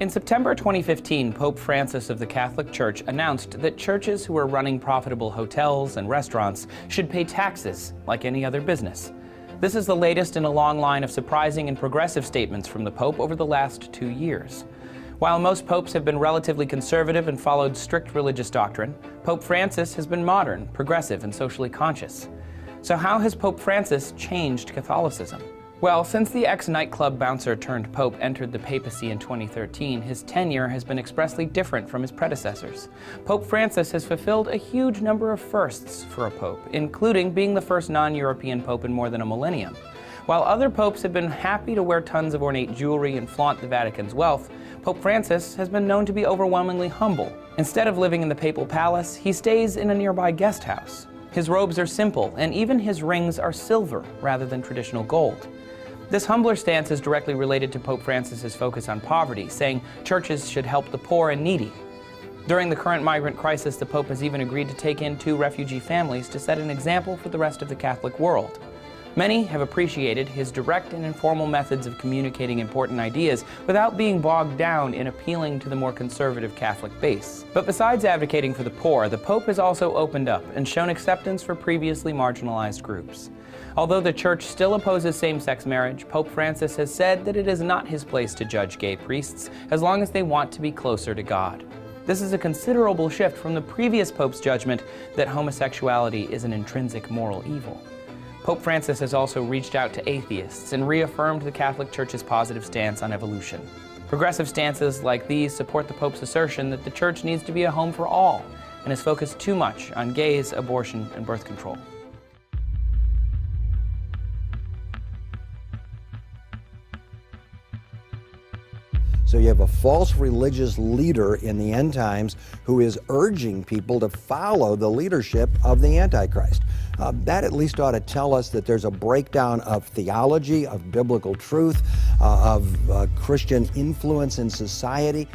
In September 2015, Pope Francis of the Catholic Church announced that churches who are running profitable hotels and restaurants should pay taxes like any other business. This is the latest in a long line of surprising and progressive statements from the Pope over the last 2 years. While most popes have been relatively conservative and followed strict religious doctrine, Pope Francis has been modern, progressive, and socially conscious. So how has Pope Francis changed Catholicism? Well, since the ex-nightclub bouncer turned pope entered the papacy in 2013, his tenure has been expressly different from his predecessors. Pope Francis has fulfilled a huge number of firsts for a pope, including being the first non-European pope in more than a millennium. While other popes have been happy to wear tons of ornate jewelry and flaunt the Vatican's wealth, Pope Francis has been known to be overwhelmingly humble. Instead of living in the papal palace, he stays in a nearby guest house. His robes are simple, and even his rings are silver rather than traditional gold. This humbler stance is directly related to Pope Francis's focus on poverty, saying churches should help the poor and needy. During the current migrant crisis, the Pope has even agreed to take in 2 refugee families to set an example for the rest of the Catholic world. Many have appreciated his direct and informal methods of communicating important ideas without being bogged down in appealing to the more conservative Catholic base. But besides advocating for the poor, the Pope has also opened up and shown acceptance for previously marginalized groups. Although the Church still opposes same-sex marriage, Pope Francis has said that it is not his place to judge gay priests as long as they want to be closer to God. This is a considerable shift from the previous Pope's judgment that homosexuality is an intrinsic moral evil. Pope Francis has also reached out to atheists and reaffirmed the Catholic Church's positive stance on evolution. Progressive stances like these support the Pope's assertion that the Church needs to be a home for all and has focused too much on gays, abortion, and birth control. So you have a false religious leader in the end times who is urging people to follow the leadership of the Antichrist. That at least ought to tell us that there's a breakdown of theology, of biblical truth, of Christian influence in society.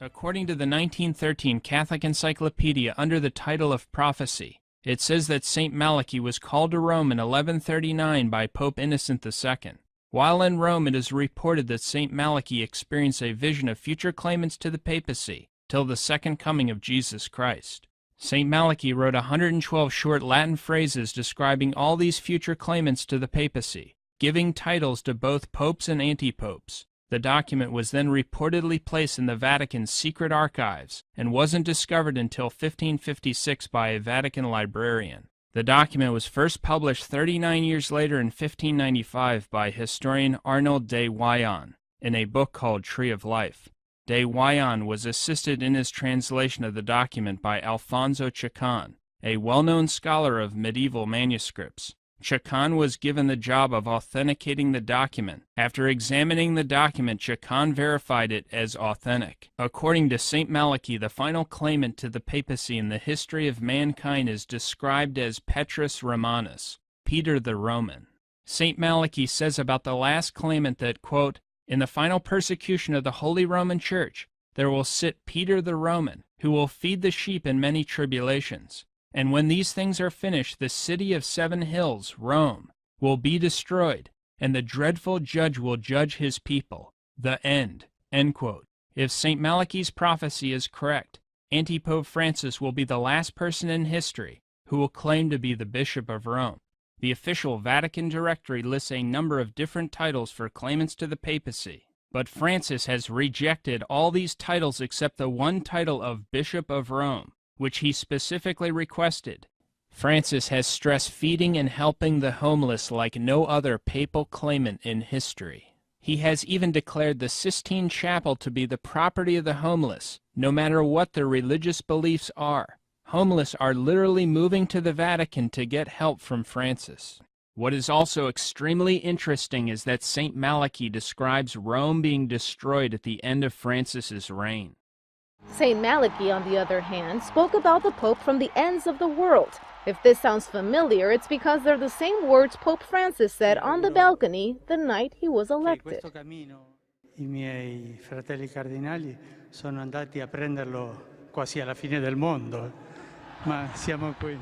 According to the 1913 Catholic Encyclopedia under the title of Prophecy, it says that St. Malachy was called to Rome in 1139 by Pope Innocent II. While in Rome, it is reported that St. Malachy experienced a vision of future claimants to the papacy till the second coming of Jesus Christ. St. Malachy wrote 112 short Latin phrases describing all these future claimants to the papacy, giving titles to both popes and anti-popes. The document was then reportedly placed in the Vatican's secret archives and wasn't discovered until 1556 by a Vatican librarian. The document was first published 39 years later in 1595 by historian Arnold de Wyon in a book called Tree of Life. De Wyon was assisted in his translation of the document by Alfonso Chacon, a well-known scholar of medieval manuscripts. Chacon was given the job of authenticating the document. After examining the document, Chacon verified it as authentic. According to St. Malachy, the final claimant to the papacy in the history of mankind is described as Petrus Romanus, Peter the Roman. St. Malachy says about the last claimant that, quote, "In the final persecution of the Holy Roman Church, there will sit Peter the Roman, who will feed the sheep in many tribulations. And when these things are finished, the city of 7 hills, Rome, will be destroyed, and the dreadful judge will judge his people. The end." End quote. If St. Malachy's prophecy is correct, Anti-Pope Francis will be the last person in history who will claim to be the Bishop of Rome. The official Vatican directory lists a number of different titles for claimants to the papacy, but Francis has rejected all these titles except the one title of Bishop of Rome, which he specifically requested. Francis has stressed feeding and helping the homeless like no other papal claimant in history. He has even declared the Sistine Chapel to be the property of the homeless, no matter what their religious beliefs are. Homeless are literally moving to the Vatican to get help from Francis. What is also extremely interesting is that St. Malachy describes Rome being destroyed at the end of Francis's reign. St. Malachy, on the other hand, spoke about the Pope from the ends of the world. If this sounds familiar, it's because they're the same words Pope Francis said on the balcony the night he was elected. I miei fratelli cardinali sono andati a prenderlo quasi alla fine del mondo, ma siamo qui.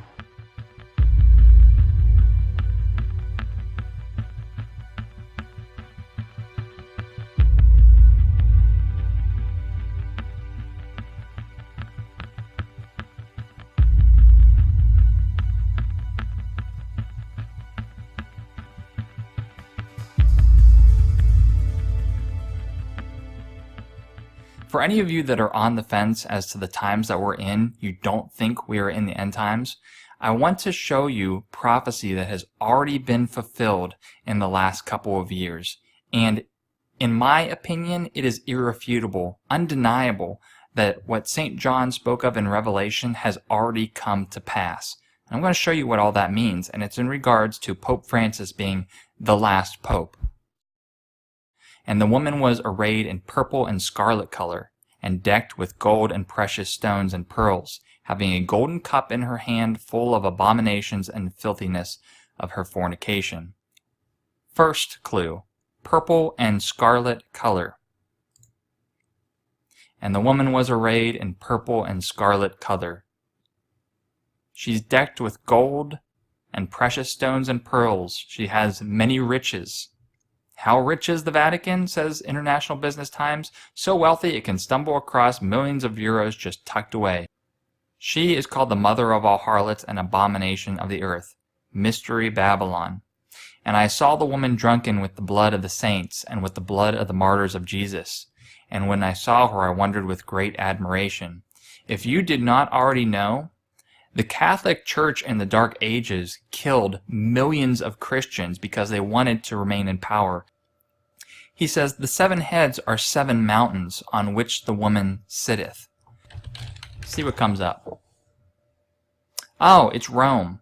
For any of you that are on the fence as to the times that we're in, you don't think we are in the end times, I want to show you prophecy that has already been fulfilled in the last couple of years. And in my opinion, it is irrefutable, undeniable, that what St. John spoke of in Revelation has already come to pass. And I'm going to show you what all that means, and it's in regards to Pope Francis being the last pope. And the woman was arrayed in purple and scarlet color, and decked with gold and precious stones and pearls, having a golden cup in her hand full of abominations and filthiness of her fornication. First clue, purple and scarlet color. And the woman was arrayed in purple and scarlet color. She's decked with gold and precious stones and pearls. She has many riches. How rich is the Vatican, says International Business Times? So wealthy it can stumble across millions of euros just tucked away. She is called the mother of all harlots and abomination of the earth, Mystery Babylon. And I saw the woman drunken with the blood of the saints and with the blood of the martyrs of Jesus. And when I saw her, I wondered with great admiration. If you did not already know, the Catholic Church in the Dark Ages killed millions of Christians because they wanted to remain in power. He says, the 7 heads are 7 mountains on which the woman sitteth. See what comes up. Oh, it's Rome.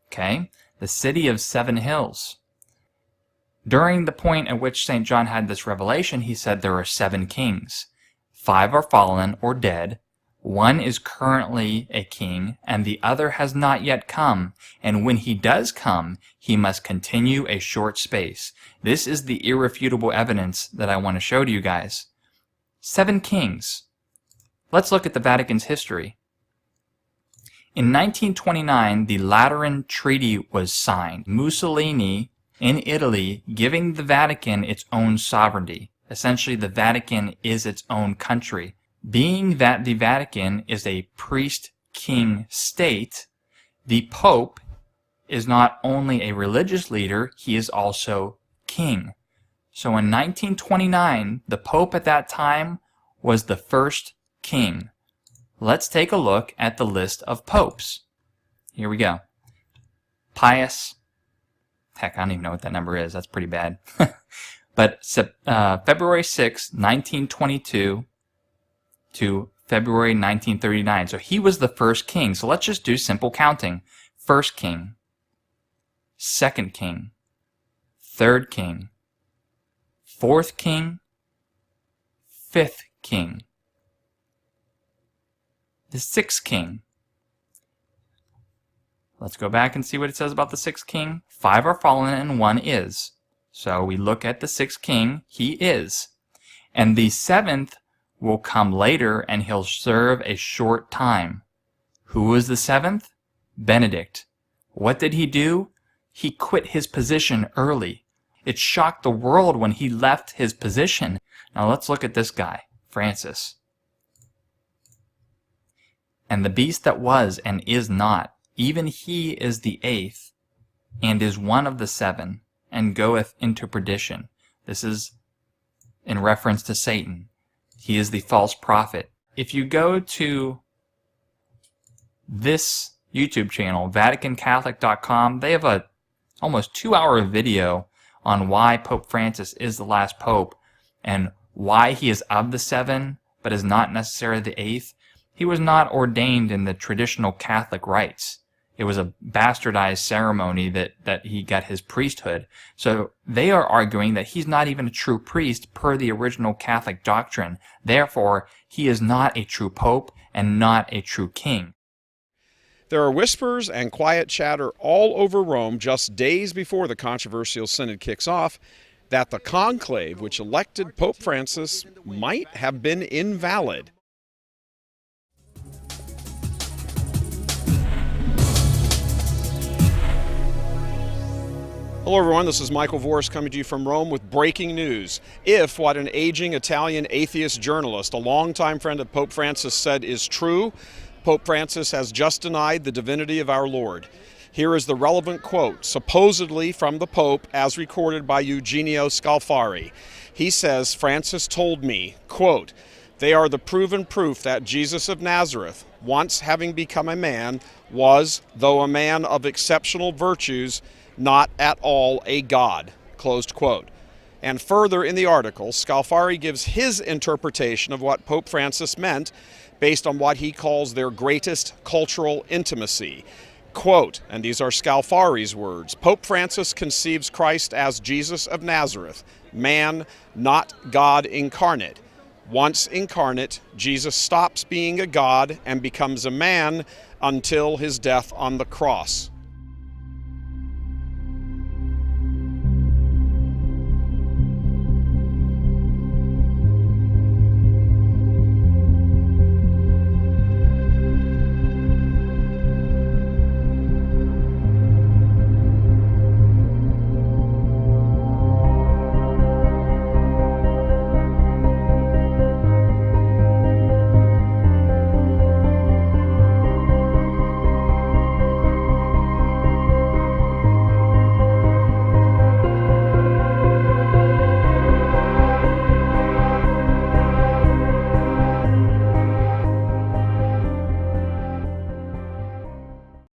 Okay, the city of 7 hills. During the point at which St. John had this revelation, he said there are 7 kings. 5 are fallen or dead. 1 is currently a king, and the other has not yet come. And when he does come, he must continue a short space. This is the irrefutable evidence that I want to show to you guys. 7 kings. Let's look at the Vatican's history. In 1929, the Lateran Treaty was signed. Mussolini, in Italy, giving the Vatican its own sovereignty. Essentially, the Vatican is its own country. Being that the Vatican is a priest-king state, the Pope is not only a religious leader, he is also king. So in 1929, the Pope at that time was the first king. Let's take a look at the list of popes. Here we go. Pius, heck, I don't even know what that number is. That's pretty bad. But February 6, 1922 to February 1939. So he was the first king. So let's just do simple counting. First king, second king, third king, fourth king, fifth king, the sixth king. Let's go back and see what it says about the sixth king. 5 are fallen and 1 is. So we look at the sixth king, he is. And the 7th will come later and he'll serve a short time. Who was the 7th? Benedict. What did he do? He quit his position early. It shocked the world when he left his position. Now let's look at this guy, Francis. And the beast that was and is not, even he is the 8th, and is one of the 7, and goeth into perdition. This is in reference to Satan. He is the false prophet. If you go to this YouTube channel, VaticanCatholic.com, they have a almost 2-hour video on why Pope Francis is the last pope and why he is of the 7 but is not necessarily the 8th. He was not ordained in the traditional Catholic rites. It was a bastardized ceremony that he got his priesthood. So they are arguing that he's not even a true priest per the original Catholic doctrine. Therefore, he is not a true pope and not a true king. There are whispers and quiet chatter all over Rome just days before the controversial synod kicks off that the conclave which elected Pope Francis might have been invalid. Hello everyone, this is Michael Voris coming to you from Rome with breaking news. If what an aging Italian atheist journalist, a longtime friend of Pope Francis, said is true, Pope Francis has just denied the divinity of our Lord. Here is the relevant quote, supposedly from the Pope as recorded by Eugenio Scalfari. He says, Francis told me, quote, They are the proven proof that Jesus of Nazareth, once having become a man, was, though a man of exceptional virtues, not at all a God." Closed quote. And further in the article, Scalfari gives his interpretation of what Pope Francis meant based on what he calls their greatest cultural intimacy. Quote, and these are Scalfari's words, "Pope Francis conceives Christ as Jesus of Nazareth, man, not God incarnate. Once incarnate, Jesus stops being a God and becomes a man until his death on the cross."